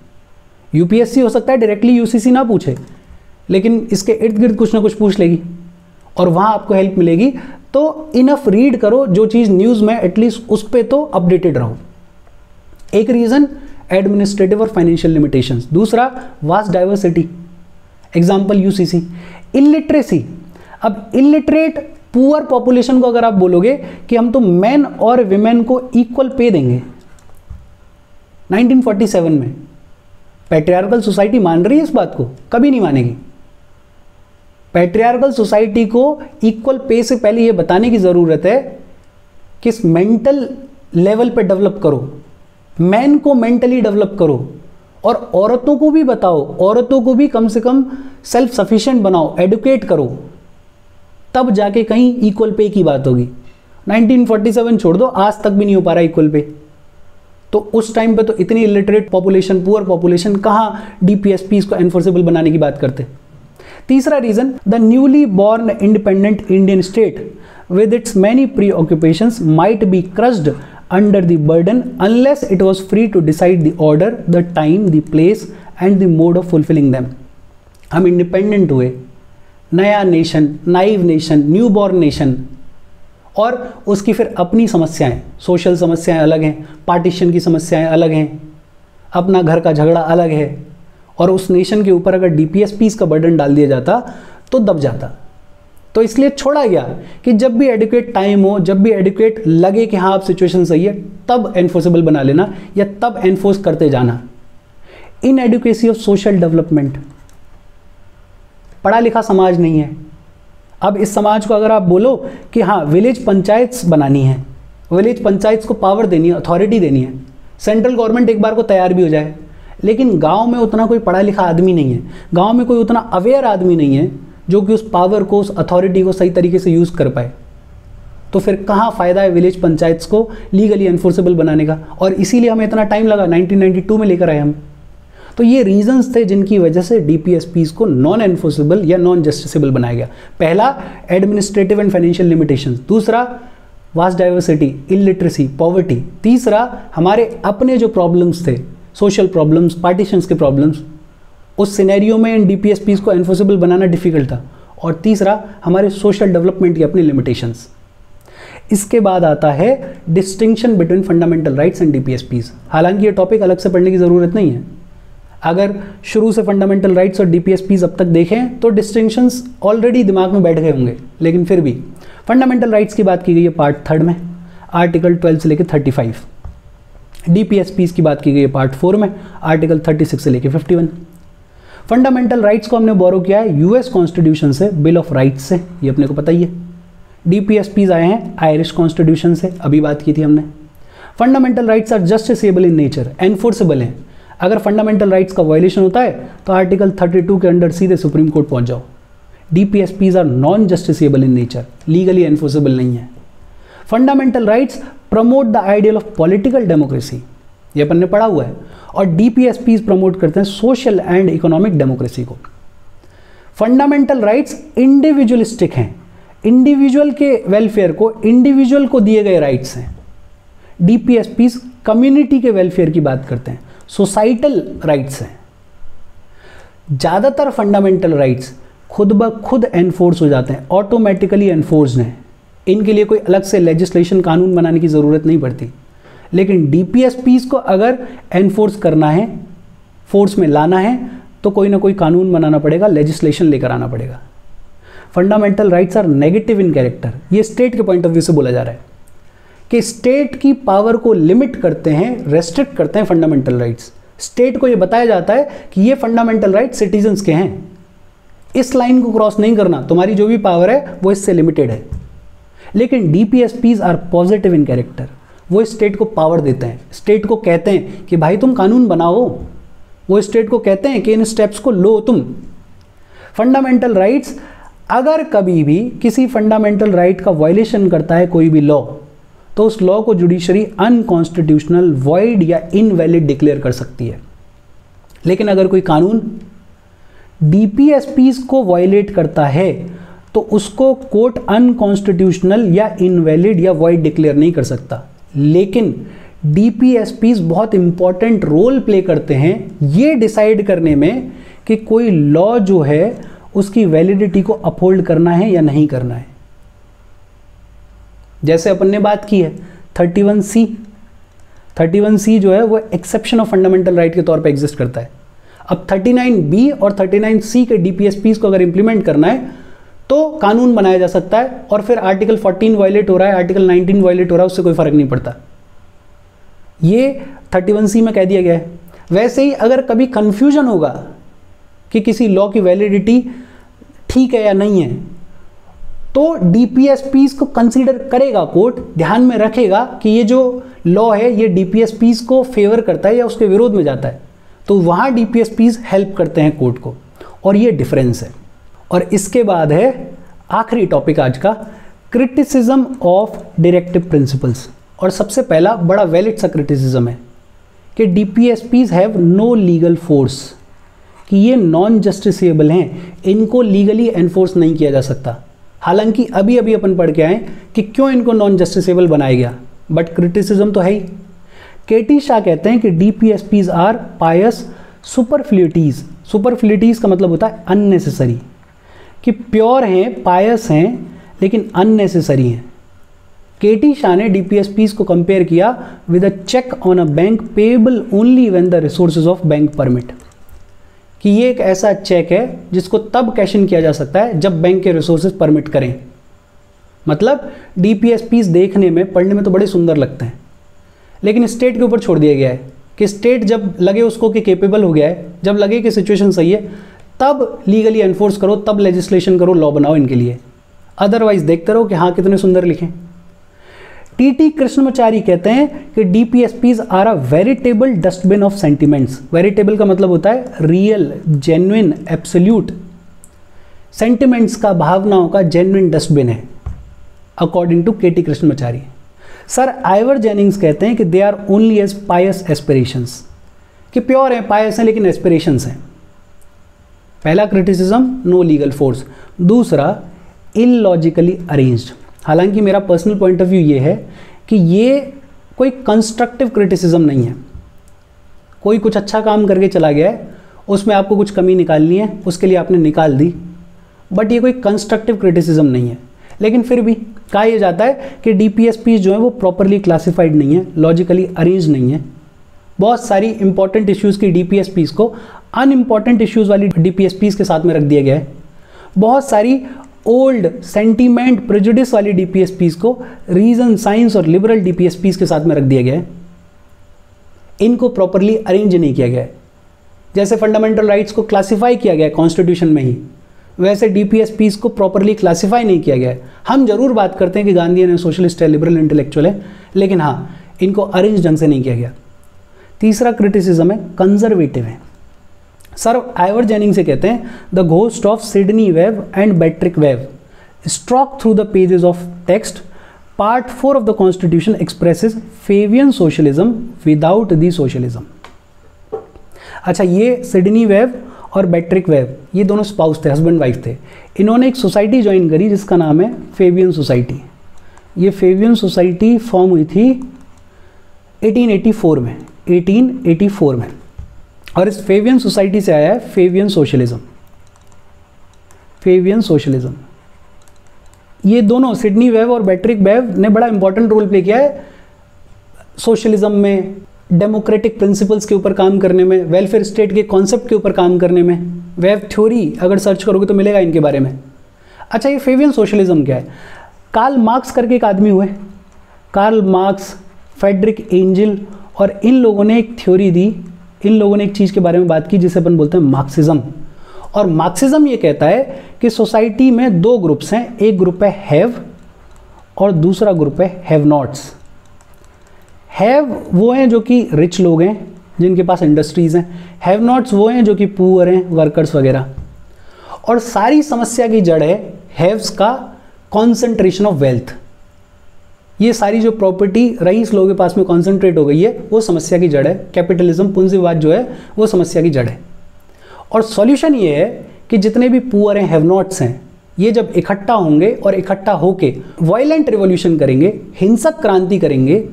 यूपीएससी हो सकता है डायरेक्टली यूसीसी ना पूछे, लेकिन इसके इर्द गिर्द कुछ ना कुछ पूछ लेगी और वहाँ आपको हेल्प मिलेगी। तो इनफ रीड करो, जो चीज़ न्यूज़ में एटलीस्ट उस पर तो अपडेटेड रहो। एक रीज़न एडमिनिस्ट्रेटिव और फाइनेंशियल लिमिटेशंस। दूसरा, vast diversity. Example UCC. Illiteracy, अब इलिटरेट पुअर पॉपुलेशन को अगर आप बोलोगे कि हम तो मेन और विमेन को इक्वल पे देंगे 1947 में, पैट्रियार्कल सोसाइटी मान रही है इस बात को? कभी नहीं मानेगी। पैट्रियार्कल सोसाइटी को इक्वल पे से पहले यह बताने की जरूरत है कि इस मेंटल लेवल पे डेवलप करो, मैन को मेंटली डेवलप करो, और औरतों को भी बताओ, औरतों को भी कम से कम सेल्फ सफिशिएंट बनाओ, एडुकेट करो, तब जाके कहीं इक्वल पे की बात होगी। 1947 छोड़ दो, आज तक भी नहीं हो पा रहा इक्वल पे। तो उस टाइम पे तो इतनी इलिटरेट पॉपुलेशन, पुअर पॉपुलेशन, कहाँ डीपीएसपीज को एनफोर्सेबल बनाने की बात करते। तीसरा reason, the newly born independent Indian state with its many preoccupations might be crushed under the burden unless it was free to decide the order, the time, the place and the mode of fulfilling them. हम independent हुए, नया nation, naive nation, new born nation, और उसकी फिर अपनी समस्याएं, social समस्याएं अलग हैं, पार्टीशन की समस्याएं अलग हैं, अपना घर का झगड़ा अलग है, और उस नेशन के ऊपर अगर डीपीएसपीज का बर्डन डाल दिया जाता तो दब जाता। तो इसलिए छोड़ा गया कि जब भी एडुकेट टाइम हो, जब भी एडुकेट लगे कि हाँ अब सिचुएशन सही है, तब एनफोर्सेबल बना लेना या तब एनफोर्स करते जाना। इन एडुकेसी ऑफ सोशल डेवलपमेंट, पढ़ा लिखा समाज नहीं है। अब इस समाज को अगर आप बोलो कि हाँ विलेज पंचायत्स बनानी है, विलेज पंचायत्स को पावर देनी है, अथॉरिटी देनी है, सेंट्रल गवर्नमेंट एक बार को तैयार भी हो जाए, लेकिन गांव में उतना कोई पढ़ा लिखा आदमी नहीं है, गांव में कोई उतना अवेयर आदमी नहीं है जो कि उस पावर को, उस अथॉरिटी को सही तरीके से यूज़ कर पाए, तो फिर कहाँ फ़ायदा है विलेज पंचायत्स को लीगली एनफोर्सेबल बनाने का। और इसीलिए हमें इतना टाइम लगा, 1992 में लेकर आए हम। तो ये रीजंस थे जिनकी वजह से डीपीएसपीज को नॉन एनफोर्सेबल या नॉन जस्टिसेबल बनाया गया। पहला, एडमिनिस्ट्रेटिव एंड फाइनेंशियल लिमिटेशंस। दूसरा, वास्ट डाइवर्सिटी, इलिटरेसी, पॉवर्टी। तीसरा, हमारे अपने जो प्रॉब्लम्स थे, सोशल प्रॉब्लम्स, पार्टीशंस के प्रॉब्लम्स, उस सिनेरियो में इन डीपीएसपीज को एनफोर्सेबल बनाना डिफिकल्ट था। और तीसरा, हमारे सोशल डेवलपमेंट की अपनी लिमिटेशंस। इसके बाद आता है distinction between fundamental rights and DPSPs. हालांकि ये टॉपिक अलग से पढ़ने की ज़रूरत नहीं है, अगर शुरू से फंडामेंटल राइट्स और डीपीएसपीज अब तक देखें तो डिस्टिंक्शंस ऑलरेडी दिमाग में बैठ गए होंगे, लेकिन फिर भी फंडामेंटल राइट्स की बात की गई है पार्ट 3 में, आर्टिकल 12 से लेकर 35। डीपीएसपीज की बात की गई है पार्ट 4 में, आर्टिकल 36 से लेकर 51। फंडामेंटल राइट्स को हमने बोरो किया है यूएस कॉन्स्टिट्यूशन से, बिल ऑफ राइट्स से, ये अपने को पता ही है। डीपीएसपीज आए हैं आयरिश कॉन्स्टिट्यूशन से, अभी बात की थी हमने। Fundamental rights are justiciable in nature, enforceable हैं। अगर फंडामेंटल राइट्स का वायलेशन होता है तो आर्टिकल 32 के अंडर सीधे सुप्रीम कोर्ट पहुंच जाओ। DPSPs are non justiciable in nature, legally enforceable नहीं है। Fundamental rights promote the ideal of political democracy, ये अपन ने पढ़ा हुआ है, और डीपीएसपीज प्रमोट करते हैं सोशल एंड इकोनॉमिक डेमोक्रेसी को। फंडामेंटल राइट्स इंडिविजुअलिस्टिक हैं, इंडिविजुअल के वेलफेयर को, इंडिविजुअल को दिए गए राइट्स हैं। डीपीएसपीज कम्युनिटी के वेलफेयर की बात करते हैं, सोसाइटल राइट्स हैं। ज़्यादातर फंडामेंटल राइट्स खुद ब खुद एनफोर्स हो जाते हैं, ऑटोमेटिकली एनफोर्स्ड हैं, इनके लिए कोई अलग से लेजिस्लेशन, कानून बनाने की ज़रूरत नहीं पड़ती। लेकिन डीपीएसपीज को अगर एनफोर्स करना है, फोर्स में लाना है, तो कोई ना कोई कानून बनाना पड़ेगा, लेजिस्लेशन लेकर आना पड़ेगा। Fundamental rights are negative in character, ये स्टेट के पॉइंट ऑफ व्यू से बोला जा रहा है कि स्टेट की पावर को लिमिट करते हैं, रेस्ट्रिक्ट करते हैं फंडामेंटल राइट्स। स्टेट को ये बताया जाता है कि ये फंडामेंटल राइट्स सिटीजन्स के हैं, इस लाइन को क्रॉस नहीं करना, तुम्हारी जो भी पावर है वो इससे लिमिटेड है। लेकिन DPSPs are positive in character, वो स्टेट को पावर देते हैं, स्टेट को कहते हैं कि भाई तुम कानून बनाओ, वो स्टेट को कहते हैं कि इन स्टेप्स को लो तुम। फंडामेंटल राइट्स, अगर कभी भी किसी फंडामेंटल राइट का वायलेशन करता है कोई भी लॉ, तो उस लॉ को जुडिशरी अनकॉन्स्टिट्यूशनल, वॉइड या इनवैलिड डिक्लेयर कर सकती है। लेकिन अगर कोई कानून डीपीएसपीज को वायलेट करता है तो उसको कोर्ट अनकॉन्स्टिट्यूशनल या इनवैलिड या वॉइड डिक्लेयर नहीं कर सकता। लेकिन डीपीएसपीज बहुत इंपॉर्टेंट रोल प्ले करते हैं ये डिसाइड करने में कि कोई लॉ जो है उसकी वैलिडिटी को अपहोल्ड करना है या नहीं करना है। जैसे अपन ने बात की है 31C जो है वो एक्सेप्शन ऑफ फंडामेंटल राइट के तौर पे एग्जिस्ट करता है। अब 39B और 39C के DPSPs को अगर इंप्लीमेंट करना है तो कानून बनाया जा सकता है, और फिर आर्टिकल 14 वायलेट हो रहा है, आर्टिकल 19 वायलेट हो रहा है, उससे कोई फर्क नहीं पड़ता। ये 31C में कह दिया गया है। वैसे ही अगर कभी कंफ्यूजन होगा कि किसी लॉ की वैलिडिटी ठीक है या नहीं है, तो DPSPs को कंसीडर करेगा कोर्ट, ध्यान में रखेगा कि ये जो लॉ है ये DPSPs को फेवर करता है या उसके विरोध में जाता है, तो वहाँ DPSPs हेल्प करते हैं कोर्ट को, और ये डिफरेंस है। और इसके बाद है आखिरी टॉपिक आज का, क्रिटिसिज्म ऑफ डायरेक्टिव प्रिंसिपल्स। और सबसे पहला बड़ा वैलिड सा क्रिटिसिज्म है कि DPSPs have no legal force, कि ये नॉन जस्टिसेबल हैं, इनको लीगली एनफोर्स नहीं किया जा सकता। हालांकि अभी अभी अपन पढ़ के आए कि क्यों इनको नॉन जस्टिसेबल बनाया गया, बट क्रिटिसिज्म तो है ही। केटी शाह कहते हैं कि DPSPs आर पायस सुपरफ्लुइटीज। सुपरफ्लुइटीज का मतलब होता है अननेसेसरी, कि प्योर हैं, पायस हैं, लेकिन अननेसेसरी हैं। केटी शाह ने DPSPs को कंपेयर किया with a cheque on a bank payable only when the resources of bank permit, कि ये एक ऐसा चेक है जिसको तब कैश इन किया जा सकता है जब बैंक के रिसोर्सेज परमिट करें। मतलब DPSPs देखने में, पढ़ने में तो बड़े सुंदर लगते हैं, लेकिन स्टेट के ऊपर छोड़ दिया गया है कि स्टेट जब लगे उसको कि केपेबल हो गया है, जब लगे कि सिचुएशन सही है, तब लीगली एनफोर्स करो, तब लेजिस्लेशन करो, लॉ बनाओ इनके लिए। अदरवाइज देखते रहो कि हाँ कितने सुंदर लिखें। TT कृष्णमाचारी कहते हैं कि DPSPs are a veritable dustbin of sentiments. Veritable का मतलब होता है रियल, जेन्युइन, एब्सोल्यूट। सेंटिमेंट्स का, भावनाओं का जेन्युइन डस्टबिन है, according to KT Krishnamachari. Sir Ivor Jennings कहते हैं कि they are only as pious aspirations, कि प्योर हैं, पायस हैं, लेकिन एस्पिरेशंस हैं। पहला क्रिटिसिज्म, नो लीगल फोर्स। दूसरा, इलॉजिकली अरेंज्ड। हालांकि मेरा पर्सनल पॉइंट ऑफ व्यू ये है कि ये कोई कंस्ट्रक्टिव क्रिटिसिज्म नहीं है। कोई कुछ अच्छा काम करके चला गया है, उसमें आपको कुछ कमी निकालनी है, उसके लिए आपने निकाल दी, बट ये कोई कंस्ट्रक्टिव क्रिटिसिज्म नहीं है। लेकिन फिर भी कहा यह जाता है कि DPSPs जो है वो प्रॉपरली क्लासिफाइड नहीं है, लॉजिकली अरेंज नहीं है। बहुत सारी इंपॉर्टेंट इश्यूज़ की DPSPs को अनइम्पॉर्टेंट इश्यूज़ वाली DPSPs के साथ में रख दिया गया है। बहुत सारी ओल्ड सेंटीमेंट प्रेजुडिस वाली DPSPs को रीजन, साइंस और लिबरल DPSPs के साथ में रख दिया गया है। इनको प्रॉपरली अरेंज नहीं किया गया है। जैसे फंडामेंटल राइट्स को क्लासिफाई किया गया है कॉन्स्टिट्यूशन में ही, वैसे DPSPs को प्रॉपरली क्लासिफाई नहीं किया गया है। हम जरूर बात करते हैं कि गांधीयन है, सोशलिस्ट है, लिबरल इंटेलेक्चुअल है, लेकिन हाँ इनको अरेंज ढंग से नहीं किया गया। तीसरा क्रिटिसिज्म है कंजर्वेटिव है। सर आइवर जेनिंग्स से कहते हैं the ghost of Sidney Webb and Beatrice Webb stalks through the pages of text. Part 4 of the constitution expresses Fabian socialism without the socialism. अच्छा, ये सिडनी वेब और बैट्रिक web ये दोनों spouse थे, husband wife थे। इन्होंने एक सोसाइटी ज्वाइन करी जिसका नाम है फेवियन सोसाइटी। ये फेवियन सोसाइटी फॉर्म हुई थी 1884 में, 1884 में, और इस फेवियन सोसाइटी से आया है फेवियन सोशलिज्म। फेवियन सोशलिज्म, ये दोनों सिडनी वेब और बैट्रिक वेब ने बड़ा इंपॉर्टेंट रोल प्ले किया है सोशलिज्म में, डेमोक्रेटिक प्रिंसिपल्स के ऊपर काम करने में, वेलफेयर स्टेट के कॉन्सेप्ट के ऊपर काम करने में। वेब थ्योरी अगर सर्च करोगे तो मिलेगा इनके बारे में। अच्छा, ये फेवियन सोशलिज्म क्या है? कार्ल मार्क्स करके एक आदमी हुए, कार्ल मार्क्स, फ्रेडरिक एंजल, और इन लोगों ने एक थ्योरी दी, इन लोगों ने एक चीज़ के बारे में बात की जिसे अपन बोलते हैं मार्क्सिज्म। और मार्क्सिज्म ये कहता है कि सोसाइटी में दो ग्रुप्स हैं, एक ग्रुप है हैव और दूसरा ग्रुप है हैव नॉट्स। हैव वो हैं जो कि रिच लोग हैं जिनके पास इंडस्ट्रीज़ हैं, हैव नॉट्स वो हैं जो कि पुअर हैं, वर्कर्स वगैरह। और सारी समस्या की जड़ है हैव्स का कॉन्सेंट्रेशन ऑफ वेल्थ। ये सारी जो प्रॉपर्टी रईस लोगों के पास में कॉन्सेंट्रेट हो गई है वो समस्या की जड़ है। कैपिटलिज्म, पूंजीवाद जो है वो समस्या की जड़ है। और सॉल्यूशन ये है कि जितने भी पुअर हैं, हैव नॉट्स हैं, ये जब इकट्ठा होंगे और इकट्ठा होके वायलेंट रिवॉल्यूशन करेंगे, हिंसक क्रांति करेंगे,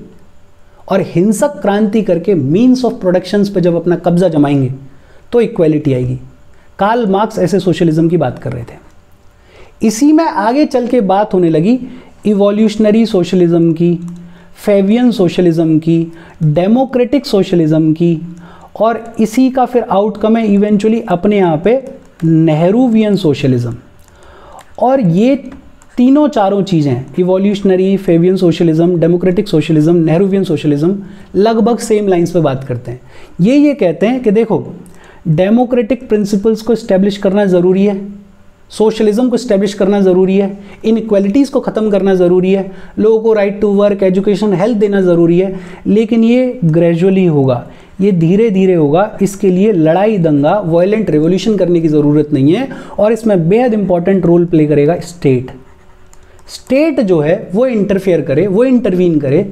और हिंसक क्रांति करके मीन्स ऑफ प्रोडक्शंस पे जब अपना कब्जा जमाएंगे तो इक्वालिटी आएगी। कार्ल मार्क्स ऐसे सोशलिज्म की बात कर रहे थे। इसी में आगे चल के बात होने लगी इवोल्यूशनरी सोशलिज्म की, फेवियन सोशलिज्म की, डेमोक्रेटिक सोशलिज्म की, और इसी का फिर आउटकम है इवेंचुअली अपने यहाँ पे नेहरूवियन सोशलिज्म। और ये तीनों चारों चीज़ें, evolutionary, Fabian socialism, democratic socialism, Nehruvian socialism, लगभग सेम लाइंस पे बात करते हैं। ये कहते हैं कि देखो, डेमोक्रेटिक प्रिंसिपल्स को इस्टेब्लिश करना ज़रूरी है, सोशलिज्म को इस्टेब्लिश करना ज़रूरी है, इनइक्वालिटीज़ को ख़त्म करना ज़रूरी है, लोगों को right to work, education, health देना ज़रूरी है, लेकिन ये ग्रेजुअली होगा, ये धीरे धीरे होगा। इसके लिए लड़ाई, दंगा, वायलेंट रेवोल्यूशन करने की ज़रूरत नहीं है। और इसमें बेहद इंपॉर्टेंट रोल प्ले करेगा स्टेट। स्टेट जो है वो इंटरफेयर करे, वो इंटरवीन करे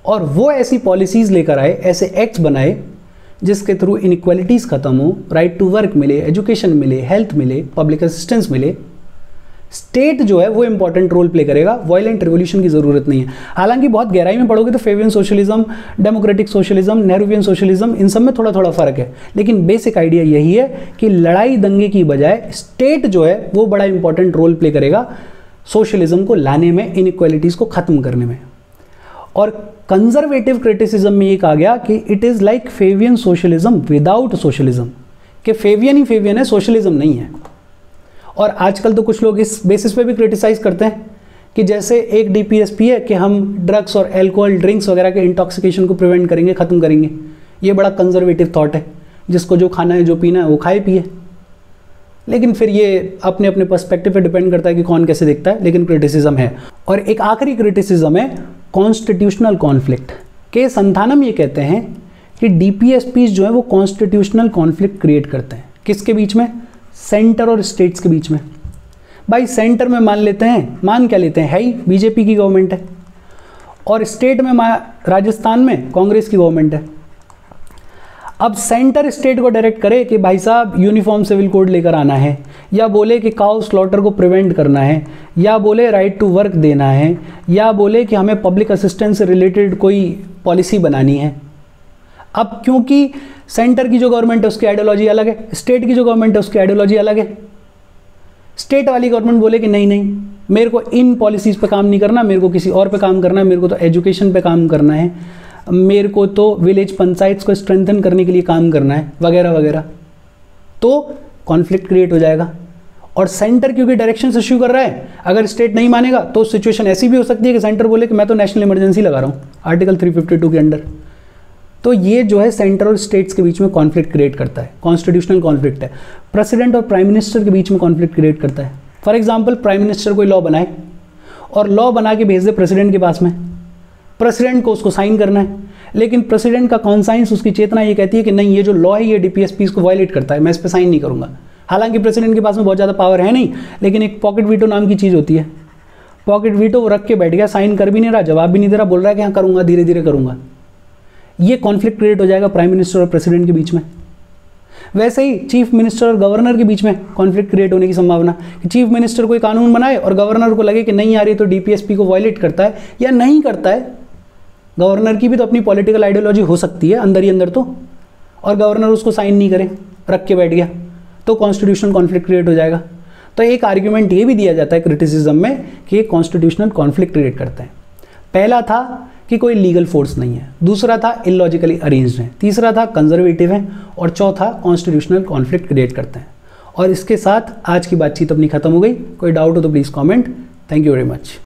और वो ऐसी पॉलिसीज़ लेकर आए, ऐसे एक्ट्स बनाए जिसके थ्रू इनइक्वालिटीज़ ख़त्म हो, राइट टू वर्क मिले, एजुकेशन मिले, हेल्थ मिले, पब्लिक असिस्टेंस मिले। स्टेट जो है वो इंपॉर्टेंट रोल प्ले करेगा, वायलेंट रिवोल्यूशन की ज़रूरत नहीं है। हालांकि बहुत गहराई में पढ़ोगे तो Fabian socialism, democratic socialism, Nehruvian socialism, इन सब में थोड़ा थोड़ा फ़र्क है, लेकिन बेसिक आइडिया यही है कि लड़ाई दंगे की बजाय स्टेट जो है वो बड़ा इंपॉर्टेंट रोल प्ले करेगा सोशलिज्म को लाने में, इनइक्वालिटीज़ को ख़त्म करने में। और कंजर्वेटिव क्रिटिसिज्म में ये कहा गया कि it is like Fabian socialism without socialism, कि फेवियन ही फेवियन है, सोशलिज्म नहीं है। और आजकल तो कुछ लोग इस बेसिस पे भी क्रिटिसाइज करते हैं कि जैसे एक डीपीएसपी है कि हम ड्रग्स और एल्कोहल ड्रिंक्स वगैरह के इंटॉक्सिकेशन को प्रिवेंट करेंगे, ख़त्म करेंगे। ये बड़ा कंजर्वेटिव थॉट है, जिसको जो खाना है, जो पीना है वो खाए पिए। लेकिन फिर ये अपने अपने पर्सपेक्टिव पे डिपेंड करता है कि कौन कैसे देखता है, लेकिन क्रिटिसिज्म है। और एक आखिरी क्रिटिसिज्म है कॉन्स्टिट्यूशनल कॉन्फ्लिक्ट। के संथानम ये कहते हैं कि डीपीएसपीज जो है वो कॉन्स्टिट्यूशनल कॉन्फ्लिक्ट क्रिएट करते हैं। किसके बीच में? सेंटर और स्टेट्स के बीच में। भाई सेंटर में मान क्या लेते हैं, है ही बीजेपी की गवर्नमेंट है, और स्टेट में राजस्थान में कांग्रेस की गवर्नमेंट है। अब सेंटर स्टेट को डायरेक्ट करे कि भाई साहब यूनिफॉर्म सिविल कोड लेकर आना है, या बोले कि काउ स्लॉटर को प्रिवेंट करना है, या बोले राइट टू वर्क देना है, या बोले कि हमें पब्लिक असिस्टेंस से रिलेटेड कोई पॉलिसी बनानी है। अब क्योंकि सेंटर की जो गवर्नमेंट है उसकी आइडियोलॉजी अलग है, स्टेट की जो गवर्नमेंट है उसकी आइडियोलॉजी अलग है। स्टेट वाली गवर्नमेंट बोले कि नहीं, मेरे को इन पॉलिसीज़ पे काम नहीं करना, मेरे को किसी और पे काम करना है, मेरे को तो एजुकेशन पे काम करना है, मेरे को तो विलेज पंचायत्स को स्ट्रेंथन करने के लिए काम करना है, वगैरह वगैरह। तो कॉन्फ्लिक्ट क्रिएट हो जाएगा। और सेंटर क्योंकि डायरेक्शन इश्यू कर रहा है, अगर स्टेट नहीं मानेगा तो सिचुएशन ऐसी भी हो सकती है कि सेंटर बोले कि मैं तो नेशनल इमरजेंसी लगा रहा हूँ आर्टिकल 352 के अंडर। तो ये जो है सेंटर और स्टेट्स के बीच में कॉन्फ्लिक्ट क्रिएट करता है, कॉन्स्टिट्यूशनल कॉन्फ्लिक्ट है। प्रेसिडेंट और प्राइम मिनिस्टर के बीच में कॉन्फ्लिक्ट क्रिएट करता है। फॉर एग्जांपल, प्राइम मिनिस्टर कोई लॉ बनाए और लॉ बना के भेज दे प्रेसिडेंट के पास में, प्रेसिडेंट को उसको साइन करना है, लेकिन प्रेसिडेंट का कॉन्साइंस, उसकी चेतना ये कहती है कि नहीं, ये जो लॉ है ये डीपीएसपीज को वायलेट करता है, मैं इस पर साइन नहीं करूँगा। हालांकि प्रेसिडेंट के पास में बहुत ज़्यादा पावर है नहीं, लेकिन एक पॉकेट वीटो नाम की चीज़ होती है। पॉकेट वीटो वो रख के बैठ गया, साइन कर भी नहीं रहा, जवाब भी नहीं दे रहा, बोल रहा है कि हाँ करूँगा, धीरे धीरे करूँगा। ये कॉन्फ्लिक्ट क्रिएट हो जाएगा प्राइम मिनिस्टर और प्रेसिडेंट के बीच में। वैसे ही चीफ मिनिस्टर और गवर्नर के बीच में कॉन्फ्लिक्ट क्रिएट होने की संभावना कि चीफ मिनिस्टर कोई कानून बनाए और गवर्नर को लगे कि नहीं यार ये तो डीपीएसपी को वायलेट करता है या नहीं करता है। गवर्नर की भी तो अपनी पॉलिटिकल आइडियोलॉजी हो सकती है अंदर ही अंदर तो, और गवर्नर उसको साइन नहीं करे, रख के बैठ गया, तो कॉन्स्टिट्यूशनल कॉन्फ्लिक्ट क्रिएट हो जाएगा। तो एक आर्ग्यूमेंट ये भी दिया जाता है क्रिटिसिज्म में कि ये कॉन्स्टिट्यूशनल कॉन्फ्लिक्ट क्रिएट करते हैं। पहला था कि कोई लीगल फोर्स नहीं है, दूसरा था इलॉजिकली अरेंज्ड है, तीसरा था कंजर्वेटिव है, और चौथा कॉन्स्टिट्यूशनल कॉन्फ्लिक्ट क्रिएट करते हैं। और इसके साथ आज की बातचीत अपनी खत्म हो गई। कोई डाउट हो तो please comment. Thank you very much.